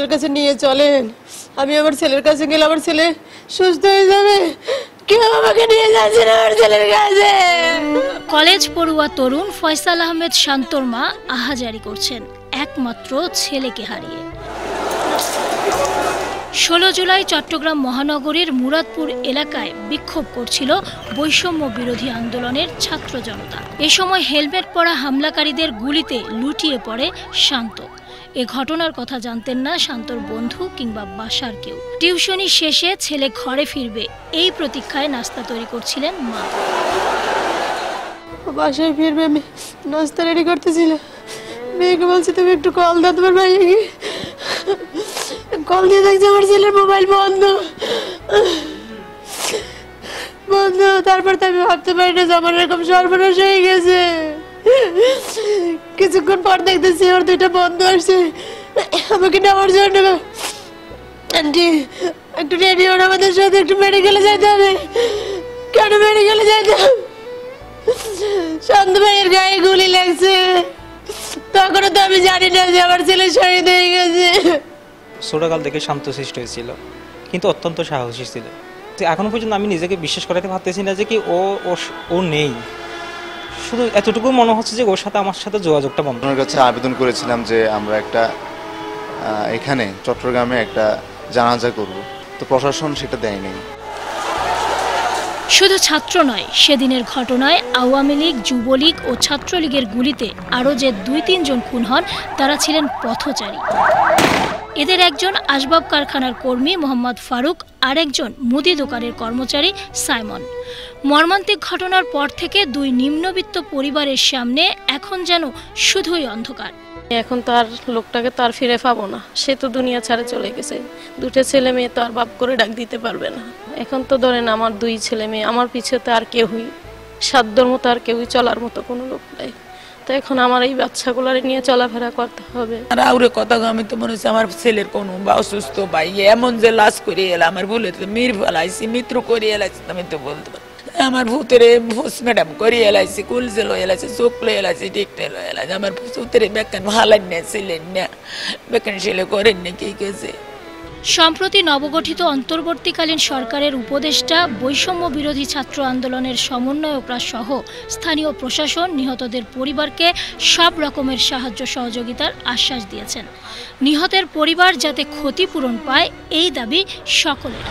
ছেলের কাছে নিয়ে চলেন, আমি আমার ছেলের কাছে গেলে আমার ছেলে সুস্থ হয়ে যাবে। কেউ আমাকে নিয়ে যাচ্ছে না আমার ছেলের কাছে। কলেজ পড়ুয়া তরুণ ফয়সাল আহমেদ শান্তর মা আহাজারি করছেন একমাত্র ছেলেকে হারিয়ে। 16 জুলাই চট্টগ্রাম মহানগরীর মুরাদপুর এলাকায় বিক্ষোভ করছিল বৈষম্য বিরোধী আন্দোলনের ছাত্র জনতা। এ সময় হেলমেট পরা হামলাকারীদের গুলিতে লুটিয়ে পড়ে শান্ত। এ ঘটনার কথা জানতেন না শান্তর বন্ধু কিংবা বাসার কেউ। টিউশনি শেষে ছেলে ঘরে ফিরবে এই প্রতীক্ষায় নাস্তা তৈরি করছিলেন মা। বাসায় ফিরবে, আমি নাস্তা রেডি করতেছিলাম। মেয়েকে বলছি তুমি একটু কল দাও তোমার ভাইকে। কল দিয়ে দেখছি আমার ছেলের মোবাইল বন্ধ বন্ধ। তারপর তো আমি ভাবতে পারি না যে আমার এরকম সর্বনাশ হয়ে গেছে। কিছুক্ষণ পর দেখতেছি ওর দুইটা বন্ধু আসছে আমাকে নেওয়ার জন্য। আন্টি একটু রেডি হন, আমাদের সাথে একটু মেডিকেলে যাইতে হবে। কেন মেডিকেলে যাইতে হবে? শান্ত ভাইয়ের গায়ে গুলি লাগছে। তখনও তো আমি জানি না যে আমার ছেলে শহীদ হয়ে গেছে। ছোটকাল থেকে শান্তশিষ্ট হয়েছিল, কিন্তু অত্যন্ত সাহসী ছিল। এখনো পর্যন্ত আমি নিজেকে বিশ্বাস করাতে পারতেছি না যে কি ও নেই। শুধু এতটুকু মনে হচ্ছে যে ওর সাথে আমার সাথে যোগাযোগটা বন্ধ। ওনার কাছে আবেদন করেছিলাম যে আমরা একটা এখানে চট্টগ্রামে একটা জানাজা করব, তো প্রশাসন সেটা দেয়নি। শুধু ছাত্র নয়, সেদিনের ঘটনায় আওয়ামী লীগ, যুবলীগ ও ছাত্রলীগের গুলিতে আরও যে 2-3 জন খুন হন তারা ছিলেন পথচারী। এদের একজন আসবাব কারখানার কর্মী মোহাম্মদ ফারুক, আরেকজন মুদি দোকানের কর্মচারী সাইমন। মর্মান্তিক ঘটনার পর থেকে 2 নিম্নবিত্ত পরিবারের সামনে এখন যেন শুধুই অন্ধকার। এখন তো আর লোকটাকে তো আর ফিরে পাবো না, সে তো দুনিয়া ছাড়ে চলে গেছে। 2টা ছেলে মেয়ে তো আর বাপ করে ডাক দিতে পারবে না। এখন তো ধরেন আমার 2 ছেলে মেয়ে, আমার পিছে তো আর কেউই সাধ্যর মতো আর কেউই চলার মতো কোনো লোক নাই। তো এখন আমার এই বাচ্চাগুলোর নিয়ে চলাফেরা করতে হবে। আর আউরে কথা আমি তো মনে হচ্ছে আমার ছেলের কোনো বা অসুস্থ ভাই এমন যে লাশ করে এলাম, আমার বলে মির ফেলাইছি, মিত্র করে এলাইছি, আমি তো বলতে পারি। আমার ভূতের ম্যাডাম করে এলাইছি, কুলসে লয়ে এলাইছি, চোখ লয়ে এলাইছি, টিকটে লয়ে এলাইছি। আমার ভূতের বেকান ভালেন না, ছিলেন না, বেকান ছেলে করেন না, কি গেছে। সম্প্রতি নবগঠিত অন্তর্বর্তীকালীন সরকারের উপদেষ্টা বৈষম্য বিরোধী ছাত্র আন্দোলনের সমন্বয়করা সহ স্থানীয় প্রশাসন নিহতদের পরিবারকে সব রকমের সাহায্য সহযোগিতার আশ্বাস দিয়েছেন। নিহতের পরিবার যাতে ক্ষতিপূরণ পায় এই দাবি সকলের।